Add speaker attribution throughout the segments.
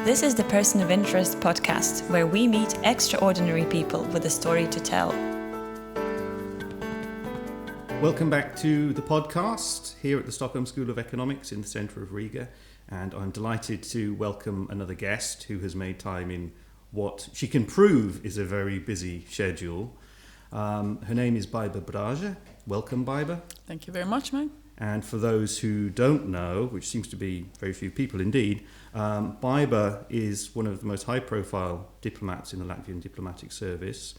Speaker 1: This is the Person of Interest podcast, where we meet extraordinary people with a story to tell.
Speaker 2: Welcome back to the podcast here at the Stockholm School of Economics in the centre of Riga, and I'm delighted to welcome another guest who has made time in what she can prove is a very busy schedule. Her name is Baiba Braže. Welcome, Baiba.
Speaker 3: Thank you very much, Mike.
Speaker 2: And for those who don't know, which seems to be very few people indeed, Baiba is one of the most high-profile diplomats in the Latvian diplomatic service.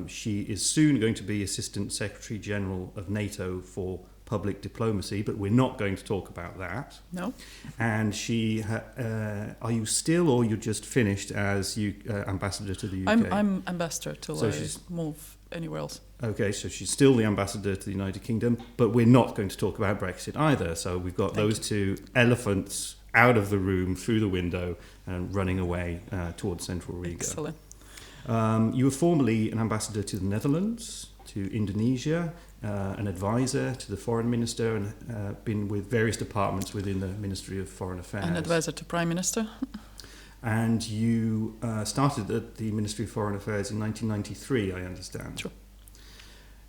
Speaker 2: She is soon going to be Assistant Secretary General of NATO for Public Diplomacy, but we're not going to talk about that.
Speaker 3: No.
Speaker 2: And she, are you still, or you just finished as ambassador to the UK?
Speaker 3: I'm ambassador till
Speaker 2: So
Speaker 3: I move anywhere else.
Speaker 2: Okay, so she's still the ambassador to the United Kingdom, but we're not going to talk about Brexit either. So we've got those two elephants out of the room, through the window, and running away towards central Riga.
Speaker 3: Excellent.
Speaker 2: You were formerly an ambassador to the Netherlands, to Indonesia, an advisor to the foreign minister, and been with various departments within the Ministry of Foreign Affairs.
Speaker 3: An advisor to Prime Minister.
Speaker 2: And you started at the Ministry of Foreign Affairs in 1993, I understand.
Speaker 3: Sure.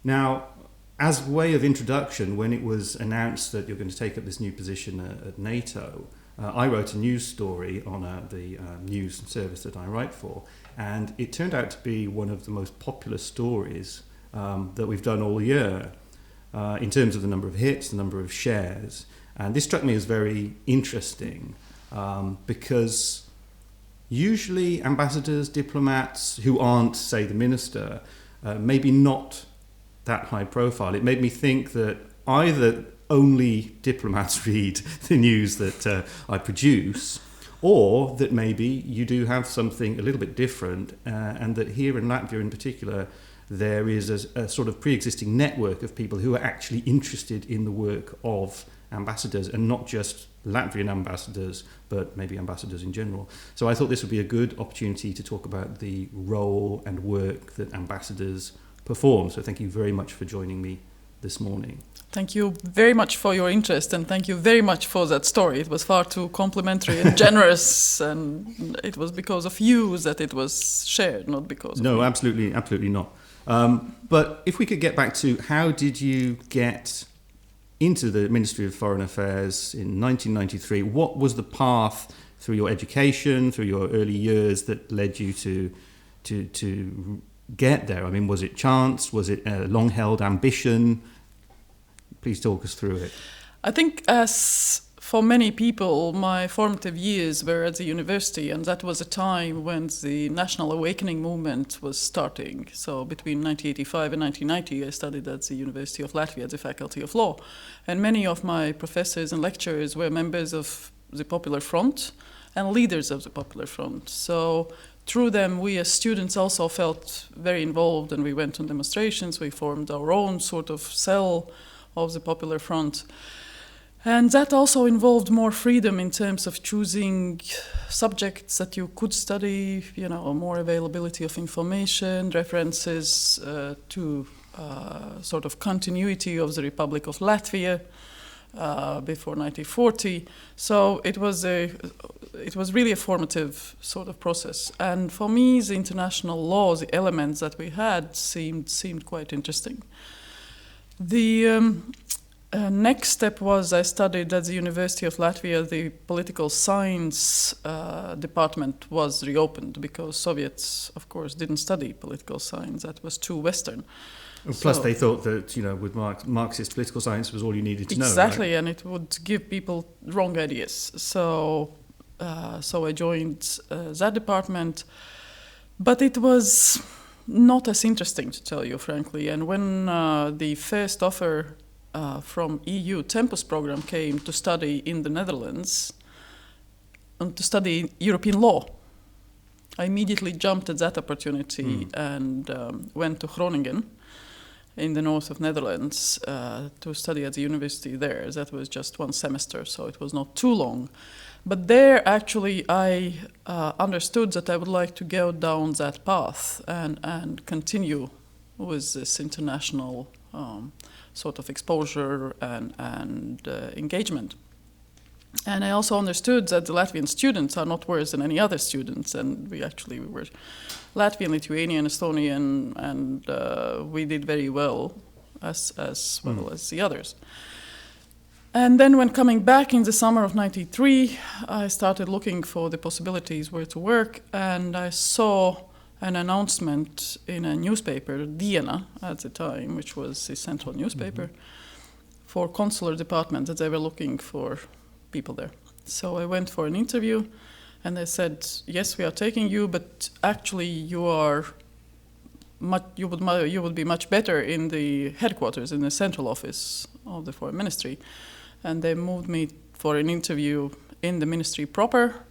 Speaker 2: Now, as a way of introduction, when it was announced that you're going to take up this new position at NATO, I wrote a news story on the news service that I write for, and it turned out to be one of the most popular stories that we've done all year in terms of the number of hits, the number of shares. And this struck me as very interesting because usually ambassadors, diplomats who aren't, say, the minister, maybe not that high profile. It made me think that either only diplomats read the news that I produce, or that maybe you do have something a little bit different, and that here in Latvia in particular, there is a sort of pre-existing network of people who are actually interested in the work of ambassadors, and not just Latvian ambassadors, but maybe ambassadors in general. So I thought this would be a good opportunity to talk about the role and work that ambassadors perform. So thank you very much for joining me this morning.
Speaker 3: Thank you very much for your interest, and thank you very much for that story. It was far too complimentary and generous, and it was because of you that it was shared, not because of
Speaker 2: No,
Speaker 3: me.
Speaker 2: absolutely not. But if we could get back to, how did you get into the Ministry of Foreign Affairs in 1993? What was the path through your education, through your early years, that led you to get there? I mean, was it chance? Was it a long-held ambition? Please talk us through it.
Speaker 3: I think, as for many people, my formative years were at the university, and that was a time when the national awakening movement was starting. So between 1985 and 1990, I studied at the University of Latvia at the Faculty of Law. And many of my professors and lecturers were members of the Popular Front and leaders of the Popular Front. So through them, we as students also felt very involved, and we went on demonstrations. We formed our own sort of cell of the Popular Front. And that also involved more freedom in terms of choosing subjects that you could study, more availability of information, references to sort of continuity of the Republic of Latvia before 1940. So it was really a formative sort of process. And for me, the international law, the elements that we had seemed quite interesting. The next step was I studied at the University of Latvia. The political science department was reopened because Soviets, of course, didn't study political science. That was too Western.
Speaker 2: Plus, they thought that, with Marxist political science was all you needed to know.
Speaker 3: Exactly,
Speaker 2: right?
Speaker 3: and it would give people wrong ideas. So I joined that department, but it was not as interesting, to tell you frankly. And when the first offer from EU Tempus program came to study in the Netherlands and to study European law, I immediately jumped at that opportunity and went to Groningen in the north of Netherlands to study at the university there. That was just one semester, so it was not too long. But there, actually, I understood that I would like to go down that path and continue with this international sort of exposure and engagement. And I also understood that the Latvian students are not worse than any other students, and we were Latvian, Lithuanian, Estonian, and we did very well as well as the others. And then when coming back in the summer of '93, I started looking for the possibilities where to work, and I saw an announcement in a newspaper, Diena at the time, which was the central newspaper, for consular department, that they were looking for people there. So I went for an interview, and they said, yes, we are taking you, but actually you would be much better in the headquarters, in the central office of the foreign ministry. And they moved me for an interview in the ministry proper,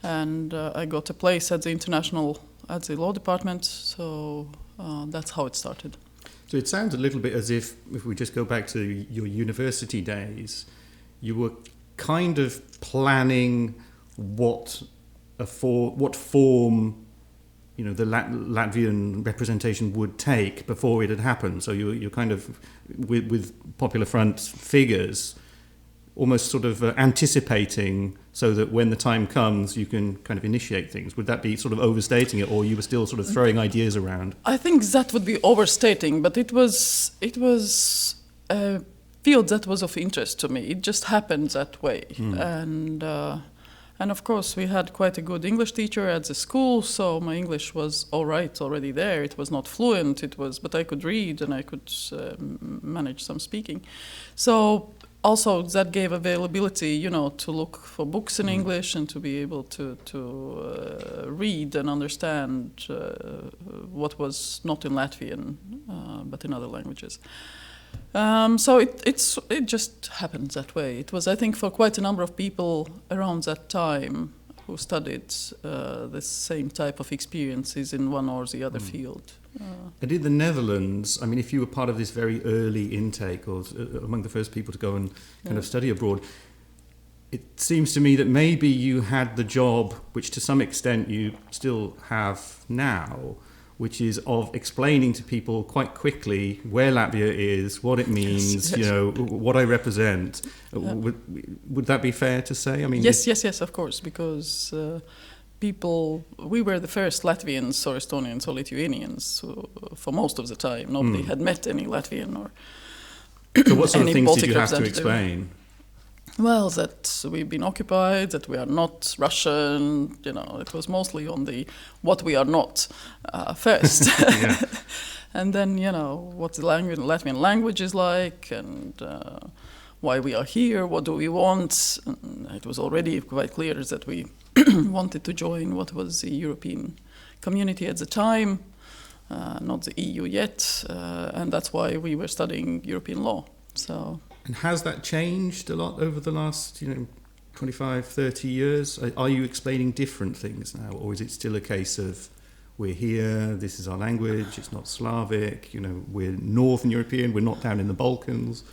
Speaker 3: and I got a place at the law department. So that's how it started.
Speaker 2: So it sounds a little bit as if we just go back to your university days, you were kind of planning what form, the Latvian representation would take before it had happened. So you're kind of with Popular Front figures, almost sort of anticipating, so that when the time comes, you can kind of initiate things. Would that be sort of overstating it, or you were still sort of throwing ideas around?
Speaker 3: I think that would be overstating, but it was a field that was of interest to me. It just happened that way, and of course we had quite a good English teacher at the school, so my English was all right already there. It was not fluent, but I could read and I could manage some speaking. So also that gave availability, to look for books in English and to be able to read and understand what was not in Latvian but in other languages. So it just happened that way. It was, I think, for quite a number of people around that time who studied the same type of experiences in one or the other field.
Speaker 2: And in the Netherlands, I mean, if you were part of this very early intake, or among the first people to go and kind of study abroad, it seems to me that maybe you had the job, which to some extent you still have now, which is of explaining to people quite quickly where Latvia is, what it means, what I represent. Would that be fair to say? I mean,
Speaker 3: yes, of course, because we were the first Latvians or Estonians or Lithuanians for most of the time. Nobody had met any Latvian or
Speaker 2: so what sort of things
Speaker 3: Baltic
Speaker 2: did you have to explain?
Speaker 3: Well, that we've been occupied, that we are not Russian, it was mostly on the what we are not first. And then, what the Latvian language is like, and why we are here, what do we want. And it was already quite clear that we wanted to join what was the European community at the time, not the EU yet, and that's why we were studying European law. So.
Speaker 2: And has that changed a lot over the last, 25, 30 years? Are you explaining different things now? Or is it still a case of, we're here, this is our language, it's not Slavic, we're Northern European, we're not down in the Balkans?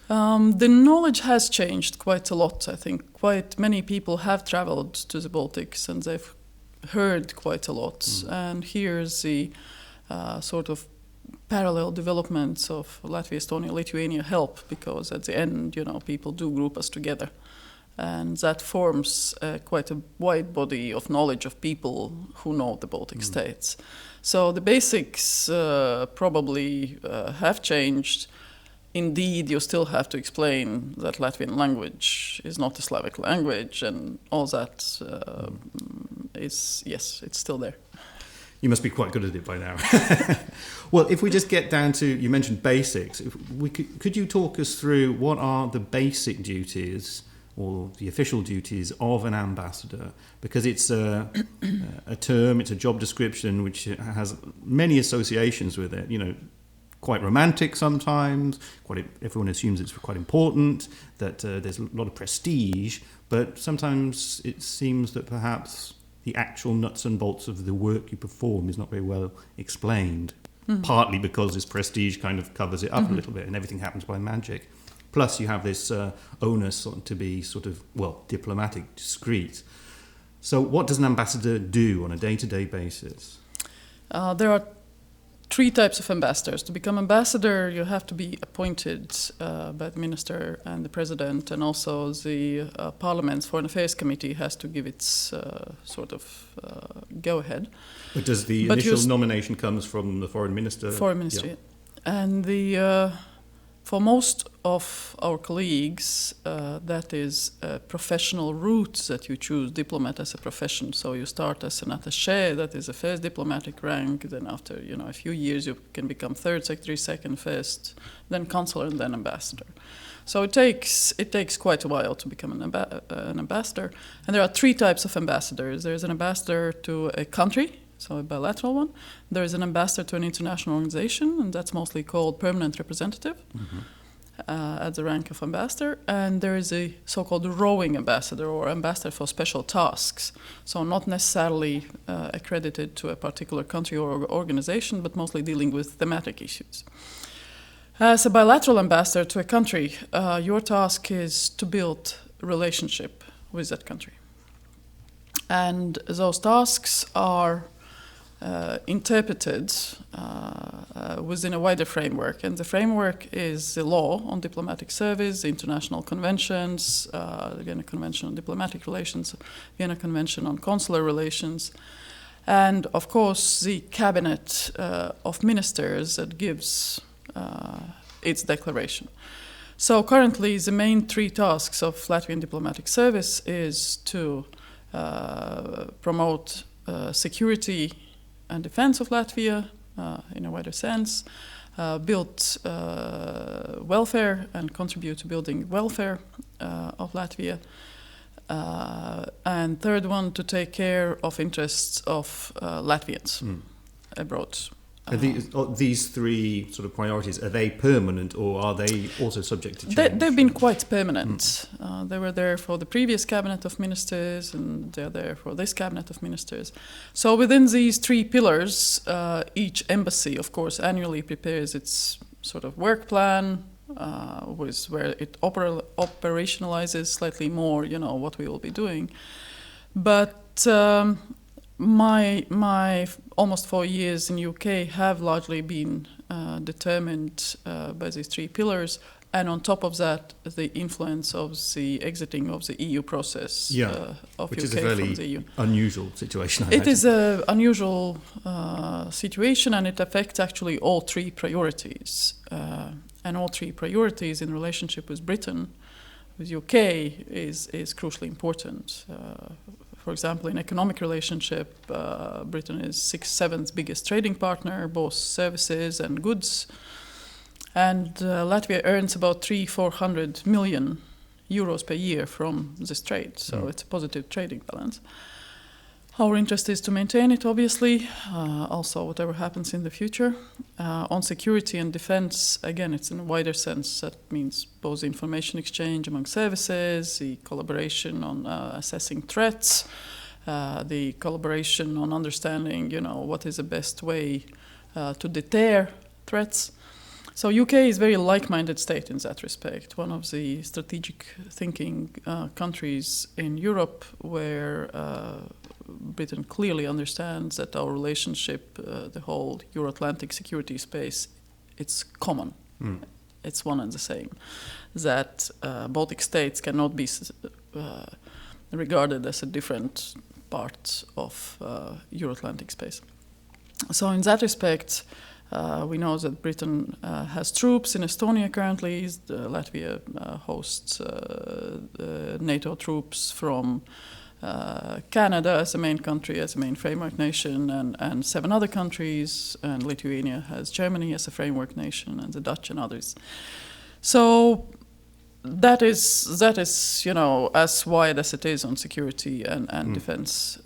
Speaker 3: The knowledge has changed quite a lot. I think quite many people have traveled to the Baltics and they've heard quite a lot. And here's the sort of parallel developments of Latvia, Estonia, Lithuania help, because at the end, people do group us together. And that forms quite a wide body of knowledge of people who know the Baltic states. So the basics probably have changed. Indeed, you still have to explain that Latvian language is not a Slavic language, and all that it's still there.
Speaker 2: You must be quite good at it by now. Well, if we just get down to, you mentioned basics, could you talk us through what are the basic duties or the official duties of an ambassador? Because it's a term, it's a job description which has many associations with it, quite romantic sometimes, everyone assumes it's quite important, that there's a lot of prestige, but sometimes it seems that perhaps the actual nuts and bolts of the work you perform is not very well explained, partly because this prestige kind of covers it up a little bit and everything happens by magic. Plus you have this onus to be sort of, diplomatic, discreet. So what does an ambassador do on a day-to-day basis?
Speaker 3: There are three types of ambassadors. To become ambassador, you have to be appointed by the minister and the president, and also the Parliament's Foreign Affairs Committee has to give its go-ahead.
Speaker 2: But does the initial nomination comes from the foreign minister?
Speaker 3: Foreign ministry. Yeah. And for most of our colleagues, that is a professional route that you choose, diplomat as a profession. So you start as an attaché, that is the first diplomatic rank. Then after a few years, you can become third secretary, second, first, then consular, and then ambassador. So it takes quite a while to become an ambassador. And there are three types of ambassadors. There's an ambassador to a country, so a bilateral one. There is an ambassador to an international organization, and that's mostly called permanent representative at the rank of ambassador. And there is a so-called roving ambassador, or ambassador for special tasks. So not necessarily accredited to a particular country or organization, but mostly dealing with thematic issues. As a bilateral ambassador to a country, your task is to build a relationship with that country. And those tasks are interpreted within a wider framework. And the framework is the law on diplomatic service, the international conventions, the Vienna Convention on Diplomatic Relations, Vienna Convention on Consular Relations, and of course the cabinet of ministers that gives its declaration. So currently the main three tasks of Latvian diplomatic service is to promote security and defense of Latvia in a wider sense, build welfare and contribute to building welfare of Latvia, and third one, to take care of interests of Latvians abroad.
Speaker 2: Are these three sort of priorities, are they permanent or are they also subject to change?
Speaker 3: They've been quite permanent. They were there for the previous cabinet of ministers, and they're there for this cabinet of ministers. So within these three pillars, each embassy, of course, annually prepares its sort of work plan, where it operationalizes slightly more, what we will be doing. But my almost 4 years in UK have largely been determined by these three pillars, and on top of that, the influence of the exiting of the EU process of
Speaker 2: which
Speaker 3: UK
Speaker 2: is a fairly
Speaker 3: from the EU.
Speaker 2: Unusual situation.
Speaker 3: It is an unusual situation, and it affects actually all three priorities. And all three priorities in relationship with Britain, with UK, is crucially important. For example, in economic relationship, Britain is 7th biggest trading partner, both services and goods. And Latvia earns about 300-400 million euros per year from this trade. So it's a positive trading balance. Our interest is to maintain it, obviously, also whatever happens in the future. On security and defense, again, it's in a wider sense. That means both information exchange among services, the collaboration on assessing threats, the collaboration on understanding, what is the best way to deter threats. So UK is a very like-minded state in that respect, one of the strategic thinking countries in Europe where Britain clearly understands that our relationship, the whole Euro-Atlantic security space, it's common. It's one and the same. That Baltic states cannot be regarded as a different part of Euro-Atlantic space. So in that respect, we know that Britain has troops in Estonia currently. Latvia hosts NATO troops from Canada as the main country, as the main framework nation, and 7 other countries, and Lithuania has Germany as a framework nation, and the Dutch and others. So that is as wide as it is on security and defense.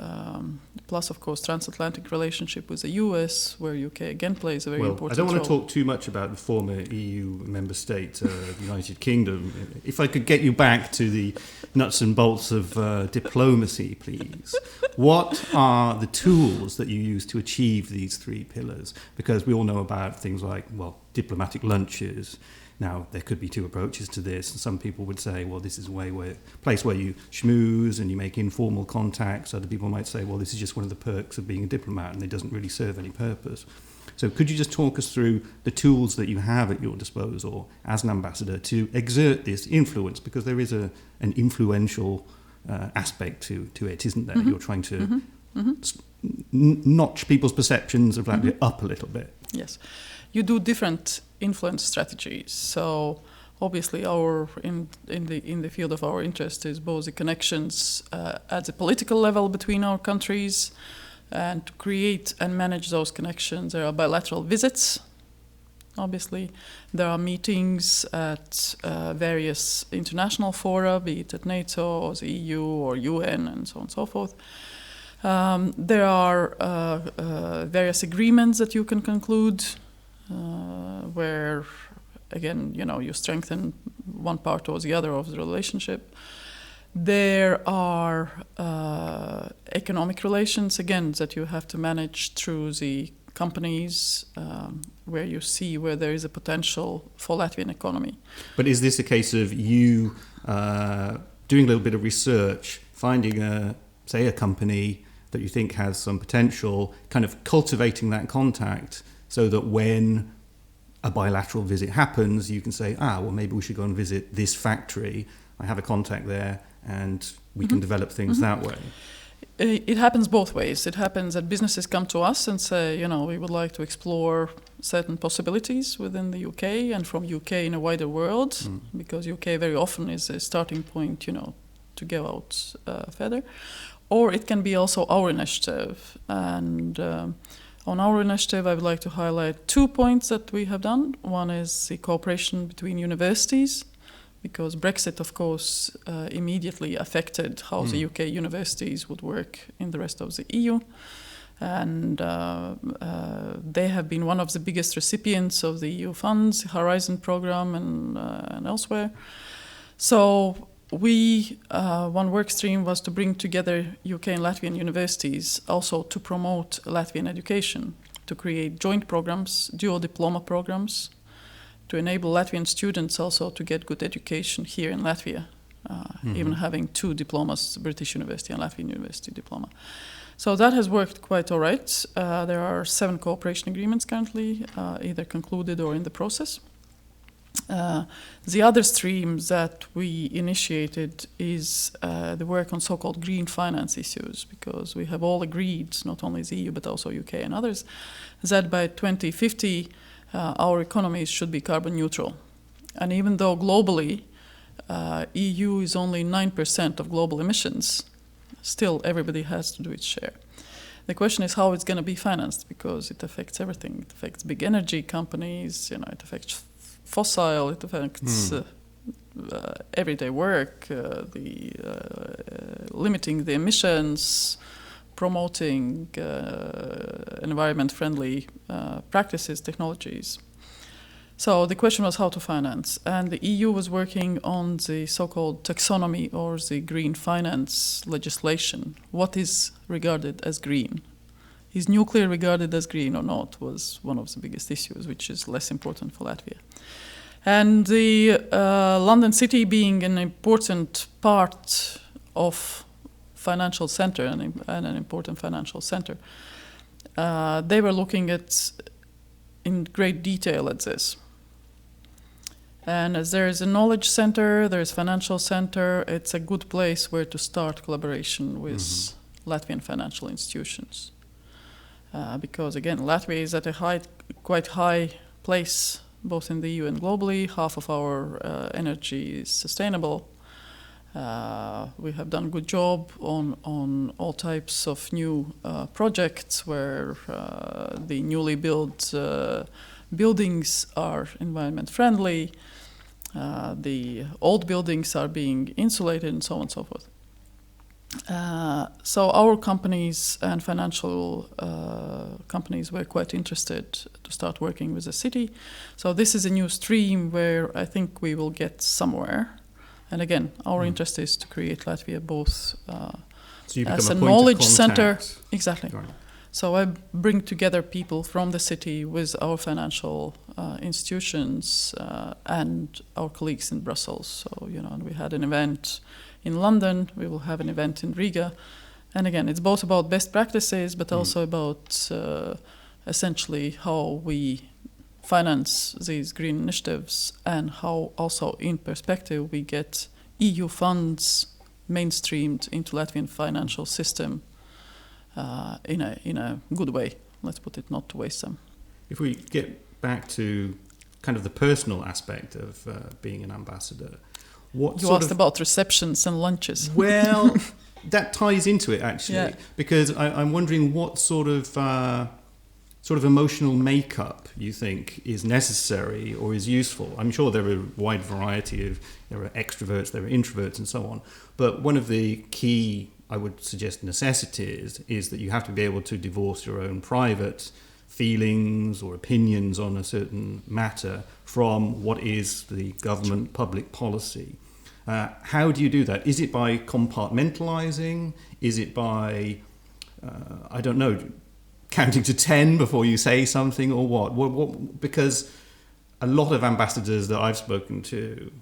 Speaker 3: Plus, of course, transatlantic relationship with the US, where UK again plays a very important role.
Speaker 2: I don't want to talk too much about the former EU member state, the United Kingdom. If I could get you back to the nuts and bolts of diplomacy, please. What are the tools that you use to achieve these three pillars? Because we all know about things like, diplomatic lunches. Now, there could be two approaches to this. Some people would say, this is a place where you schmooze and you make informal contacts. Other people might say, this is just one of the perks of being a diplomat and it doesn't really serve any purpose. So could you just talk us through the tools that you have at your disposal as an ambassador to exert this influence? Because there is an influential aspect to it, isn't there? You're trying to notch people's perceptions of Latvia up a little bit.
Speaker 3: Yes. You do different influence strategies. So obviously in the field of our interest is both the connections at the political level between our countries, and to create and manage those connections there are bilateral visits. Obviously, there are meetings at various international fora, be it at NATO or the EU or UN and so on and so forth. There are various agreements that you can conclude where, again, you strengthen one part or the other of the relationship. There are economic relations, again, that you have to manage through the companies where you see where there is a potential for Latvian economy.
Speaker 2: But is this a case of you doing a little bit of research, finding a company that you think has some potential, kind of cultivating that contact so that when a bilateral visit happens, you can say, well, maybe we should go and visit this factory. I have a contact there, and we can develop things that way.
Speaker 3: It happens both ways. It happens that businesses come to us and say, we would like to explore certain possibilities within the UK and from UK in a wider world, because UK very often is a starting point, to go out further. Or it can be also our initiative. And on our initiative, I would like to highlight 2 points that we have done. One is the cooperation between universities, because Brexit, of course, immediately affected how the UK universities would work in the rest of the EU. And they have been one of the biggest recipients of the EU funds, Horizon program and elsewhere. So one work stream was to bring together UK and Latvian universities also to promote Latvian education, to create joint programs, dual diploma programs, to enable Latvian students also to get good education here in Latvia, even having 2 diplomas, British University and Latvian University diploma. So that has worked quite all right. There are 7 cooperation agreements currently, either concluded or in the process. The other stream that we initiated is the work on so-called green finance issues, because we have all agreed, not only the EU but also UK and others, that by 2050 our economies should be carbon neutral. And even though globally EU is only 9% of global emissions, still everybody has to do its share. The question is how it's going to be financed, because it affects everything. It affects big energy companies, it affects fossil, it affects everyday work, limiting the emissions, promoting environment-friendly practices, technologies. So the question was how to finance. And the EU was working on the so-called taxonomy or the green finance legislation. What is regarded as green? Is nuclear regarded as green or not was one of the biggest issues, which is less important for Latvia. And the London City being an important part of financial center and an important financial center, they were looking at in great detail at this. And as there is a knowledge center, there is financial center, it's a good place where to start collaboration with Latvian financial institutions. Because again, Latvia is at a quite high place, both in the EU and globally. Half of our energy is sustainable. We have done a good job on all types of new projects where the newly built buildings are environment friendly, the old buildings are being insulated, and so on and so forth. So our companies and financial companies were quite interested to start working with the city. So this is a new stream where I think we will get somewhere. And again, our interest is to create Latvia both as a knowledge center. Exactly. Right. So I bring together people from the city with our financial institutions and our colleagues in Brussels. So, and we had an event in London, we will have an event in Riga. And again, it's both about best practices, but also about essentially how we finance these green initiatives and how also in perspective we get EU funds mainstreamed into Latvian financial system in a good way. Let's put it, not to waste them.
Speaker 2: If we get back to kind of the personal aspect of being an ambassador, what
Speaker 3: you asked about receptions and lunches.
Speaker 2: Well, that ties into it actually,
Speaker 3: Yeah.
Speaker 2: because I'm wondering what sort of emotional makeup you think is necessary or is useful. I'm sure there are a wide variety of, there are extroverts, there are introverts and so on, but one of the key, I would suggest, necessities is that you have to be able to divorce your own private feelings or opinions on a certain matter from what is the government public policy. How do you do that? Is it by compartmentalizing? Is it by, I don't know, counting to 10 before you say something, or what? Because a lot of ambassadors that I've spoken to,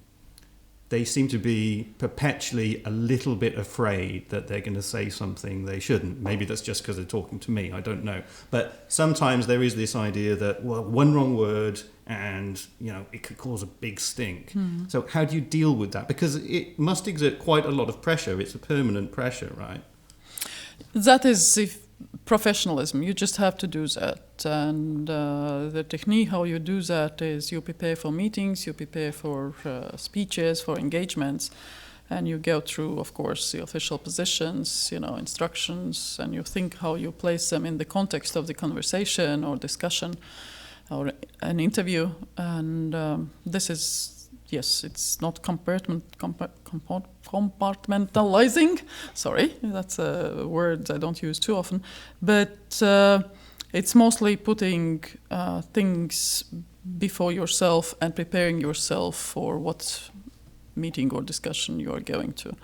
Speaker 2: they seem to be perpetually a little bit afraid that they're going to say something they shouldn't. Maybe that's just because they're talking to me, I don't know. But sometimes there is this idea that, well, one wrong word and, you know, it could cause a big stink. So how do you deal with that? Because it must exert quite a lot of pressure. It's a permanent pressure, right?
Speaker 3: That is professionalism. You just have to do that. And the technique how you do that is you prepare for meetings, you prepare for speeches, for engagements, and you go through, of course, the official positions, instructions, and you think how you place them in the context of the conversation or discussion or an interview. And this is, yes, it's not compartmentalizing. Sorry, that's a word I don't use too often. But it's mostly putting things before yourself and preparing yourself for what meeting or discussion you are going to.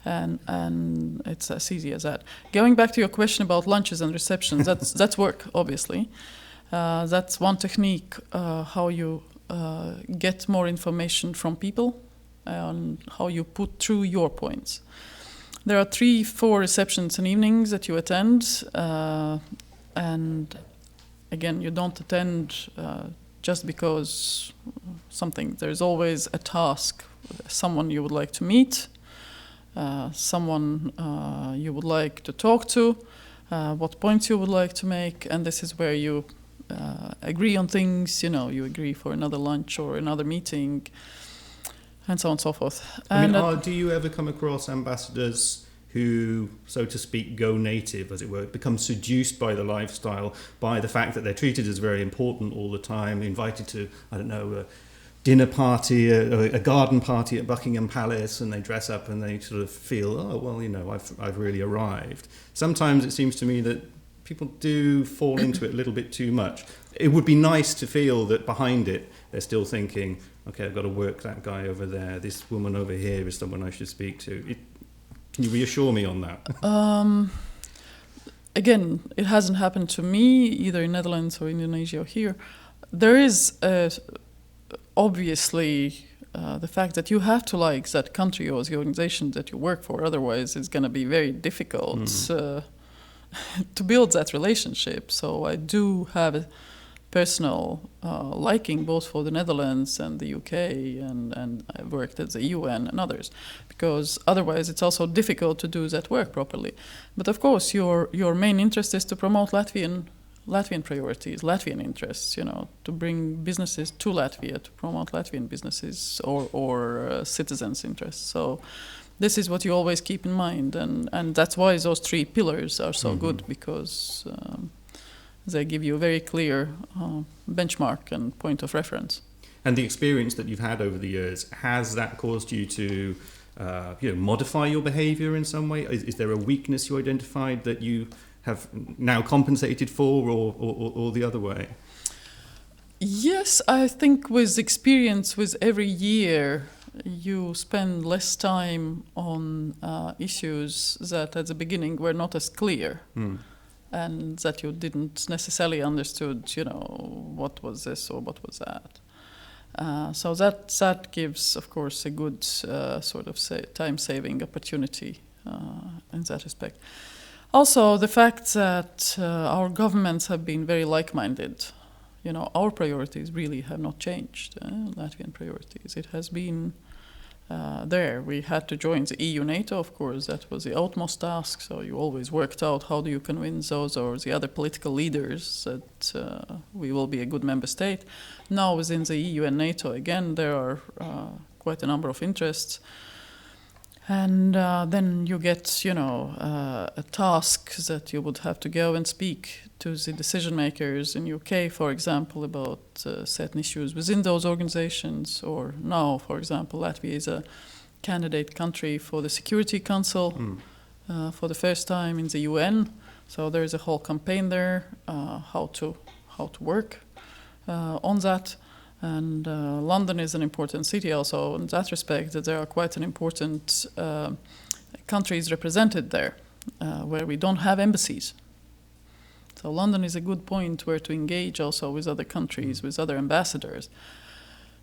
Speaker 3: And it's as easy as that. Going back to your question about lunches and receptions, that's work, obviously. That's one technique, how you get more information from people and how you put through your points. There are 3-4 receptions and evenings that you attend, and again, you don't attend just because there's always a task, someone you would like to meet, someone you would like to talk to, what points you would like to make, and this is where you agree on things, you agree for another lunch or another meeting, and so on and so forth.
Speaker 2: Do you ever come across ambassadors who, so to speak, go native, as it were, become seduced by the lifestyle, by the fact that they're treated as very important all the time, invited to, I don't know, a dinner party, a garden party at Buckingham Palace, and they dress up and they sort of feel, oh, well, I've really arrived. Sometimes it seems to me that people do fall into it a little bit too much. It would be nice to feel that behind it, they're still thinking, okay, I've got to work that guy over there. This woman over here is someone I should speak to. Can you reassure me on that?
Speaker 3: Again, it hasn't happened to me, either in Netherlands or Indonesia or here. There is obviously the fact that you have to like that country or the organization that you work for. Otherwise, it's going to be very difficult to build that relationship. So I do have a personal liking both for the Netherlands and the UK, and I worked at the UN and others, because otherwise it's also difficult to do that work properly. But of course, your main interest is to promote Latvian priorities, Latvian interests, to bring businesses to Latvia, to promote Latvian businesses or citizens' interests. So this is what you always keep in mind, and that's why those 3 pillars are so good, because they give you a very clear benchmark and point of reference.
Speaker 2: And the experience that you've had over the years, has that caused you to modify your behaviour in some way? Is there a weakness you identified that you have now compensated for, or the other way?
Speaker 3: Yes, I think with experience, with every year, you spend less time on issues that at the beginning were not as clear. And that you didn't necessarily understood, what was this or what was that. So that gives, of course, a good time-saving opportunity in that respect. Also, the fact that our governments have been very like-minded. You know, our priorities really have not changed. Latvian priorities. It has been there. We had to join the EU, NATO, of course. That was the utmost task. So you always worked out how do you convince those or the other political leaders that we will be a good member state. Now within the EU and NATO, again, there are quite a number of interests. And then you get, a task that you would have to go and speak to the decision makers in UK, for example, about certain issues within those organizations. Or now, for example, Latvia is a candidate country for the Security Council for the first time in the UN. So there is a whole campaign there, how to work on that. And London is an important city also in that respect, that there are quite an important countries represented there, where we don't have embassies. So London is a good point where to engage also with other countries, with other ambassadors,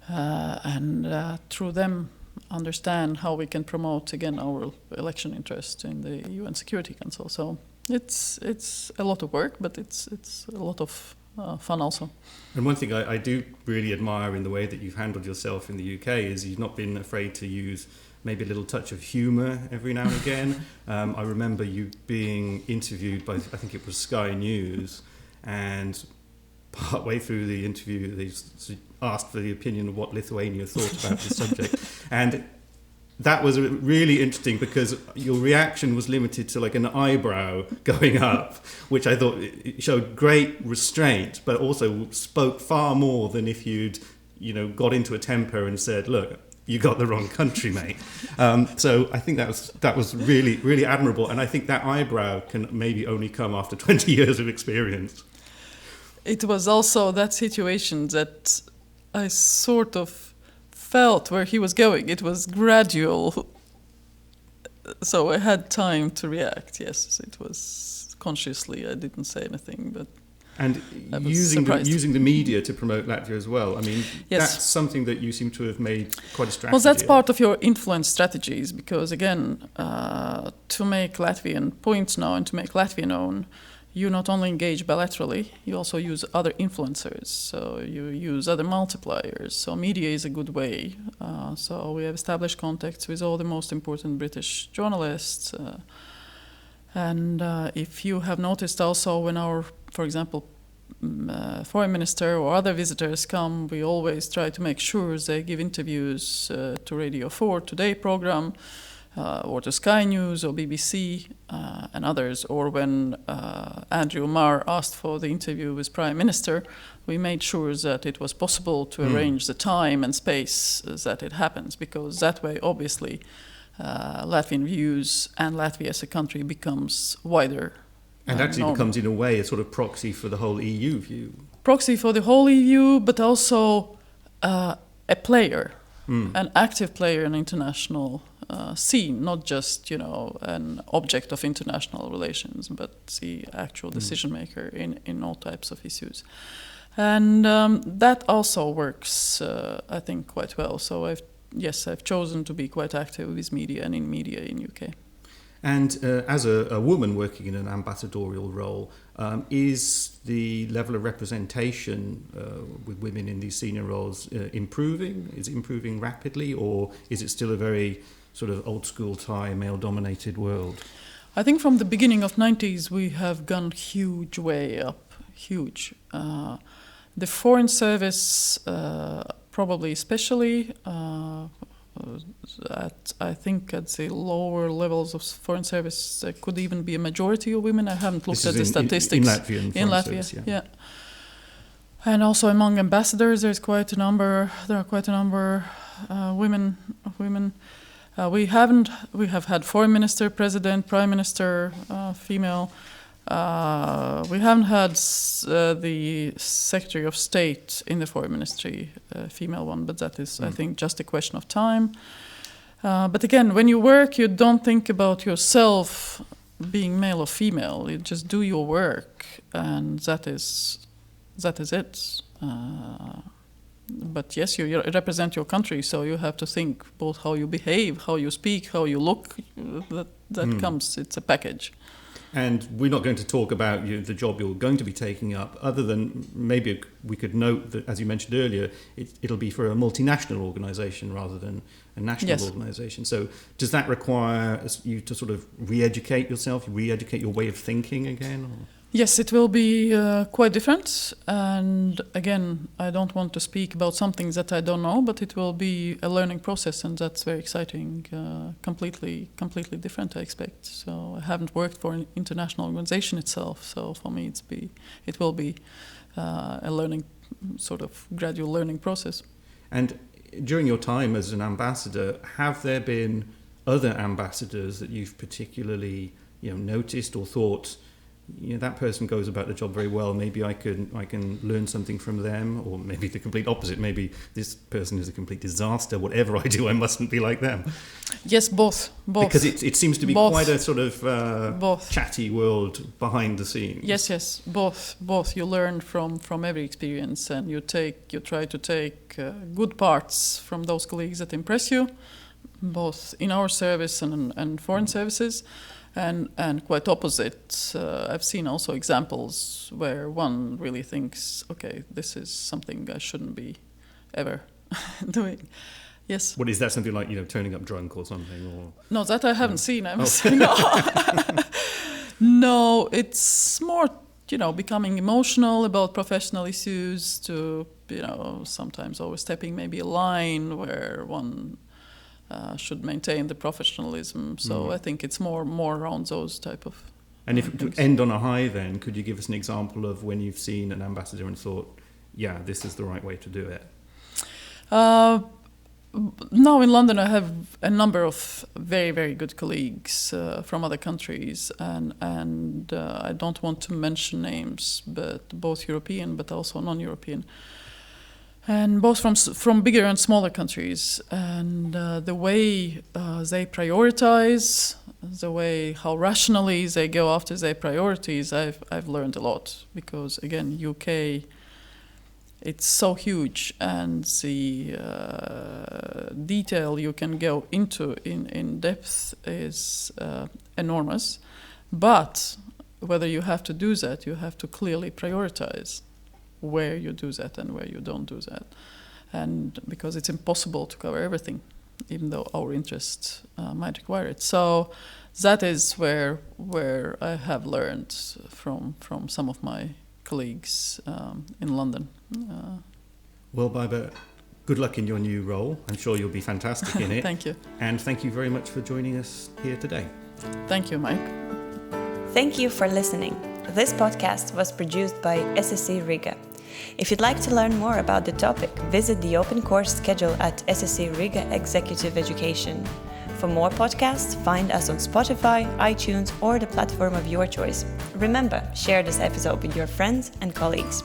Speaker 3: and through them understand how we can promote, again, our election interest in the UN Security Council. So it's a lot of work, but it's a lot of fun also.
Speaker 2: And one thing I do really admire in the way that you've handled yourself in the UK is you've not been afraid to use maybe a little touch of humour every now and again. I remember you being interviewed by, I think it was Sky News, and partway through the interview they asked for the opinion of what Lithuania thought about the subject. And that was really interesting because your reaction was limited to like an eyebrow going up, which I thought it showed great restraint, but also spoke far more than if you'd, got into a temper and said, "Look, you got the wrong country, mate." So I think that was really, really admirable, and I think that eyebrow can maybe only come after 20 years of experience.
Speaker 3: It was also that situation that I sort of felt where he was going. It was gradual, so I had time to react. Yes, it was consciously. I didn't say anything, but
Speaker 2: and using the media to promote Latvia as well. I mean, yes. That's something that you seem to have made quite a strategy.
Speaker 3: Well, that's part of your influence strategies because, again, to make Latvian points known and to make Latvia known, you not only engage bilaterally, you also use other influencers. So you use other multipliers. So media is a good way. So we have established contacts with all the most important British journalists. And if you have noticed also when our, for example, foreign minister or other visitors come, we always try to make sure they give interviews to Radio 4 Today program, or to Sky News or BBC and others. Or when Andrew Marr asked for the interview with Prime Minister, we made sure that it was possible to arrange the time and space that it happens, because that way, obviously, Latvian views and Latvia as a country becomes wider.
Speaker 2: And actually becomes, in a way, a sort of proxy for the whole EU view.
Speaker 3: Proxy for the whole EU, but also a player, an active player in international scene, not just, an object of international relations, but the actual decision maker in all types of issues. And that also works, I think, quite well. So I've chosen to be quite active with media and in media in UK.
Speaker 2: And as a woman working in an ambassadorial role, is the level of representation with women in these senior roles improving? Is it improving rapidly, or is it still a very sort of old school Thai male-dominated world?
Speaker 3: I think from the beginning of 90s we have gone huge way up, huge. The foreign service, probably especially, I think at the lower levels of foreign service there could even be a majority of women. I haven't looked at the statistics.
Speaker 2: In Latvian
Speaker 3: in Latvia,
Speaker 2: service,
Speaker 3: yeah. And also among ambassadors, there are quite a number women. We have had foreign minister, president, prime minister, female. We haven't had the Secretary of State in the Foreign Ministry, female one, but that is, I think, just a question of time. But again, when you work, you don't think about yourself being male or female. You just do your work, and that is it. But yes, you represent your country, so you have to think both how you behave, how you speak, how you look. That comes. It's a package.
Speaker 2: And we're not going to talk about the job you're going to be taking up, other than maybe we could note that, as you mentioned earlier, it'll be for a multinational organisation rather than a national organisation. So does that require you to sort of re-educate yourself, re-educate your way of thinking again? Or?
Speaker 3: Yes, it will be quite different. And again, I don't want to speak about something that I don't know, but it will be a learning process, and that's very exciting. Completely different, I expect. So I haven't worked for an international organization itself. So for me, it will be a learning, sort of gradual learning process.
Speaker 2: And during your time as an ambassador, have there been other ambassadors that you've particularly noticed or thought, that person goes about the job very well, maybe I can learn something from them? Or maybe the complete opposite, maybe this person is a complete disaster, whatever I do I mustn't be like them?
Speaker 3: Yes, both.
Speaker 2: Because it seems to be quite a sort of chatty world behind the scenes.
Speaker 3: Yes, both. You learn from every experience, and you try to take good parts from those colleagues that impress you, both in our service and foreign services. And quite opposite. I've seen also examples where one really thinks, okay, this is something I shouldn't be ever doing. Yes.
Speaker 2: What is that? Something like turning up drunk or something? Or
Speaker 3: no, that I haven't seen. I'm saying no. It's more becoming emotional about professional issues to sometimes overstepping maybe a line where one should maintain the professionalism. So I think it's more around those type of
Speaker 2: And if
Speaker 3: things.
Speaker 2: to end on a high then, could you give us an example of when you've seen an ambassador and thought, yeah, this is the right way to do it?
Speaker 3: Now in London I have a number of very, very good colleagues from other countries, and I don't want to mention names, but both European but also non-European. And both from bigger and smaller countries, and the way they prioritize, the way how rationally they go after their priorities, I've learned a lot, because again, UK, it's so huge, and the detail you can go into in depth is enormous. But whether you have to do that, you have to clearly prioritize where you do that and where you don't do that, and because it's impossible to cover everything, even though our interests might require it. So that is where I have learned from some of my colleagues in London.
Speaker 2: Well, Baiba, good luck in your new role. I'm sure you'll be fantastic in it.
Speaker 3: Thank you.
Speaker 2: And thank you very much for joining us here today.
Speaker 3: Thank you, Mike.
Speaker 1: Thank you for listening. This podcast was produced by SSC Riga. If you'd like to learn more about the topic, visit the open course schedule at SSC Riga Executive Education. For more podcasts, find us on Spotify, iTunes, or the platform of your choice. Remember, share this episode with your friends and colleagues.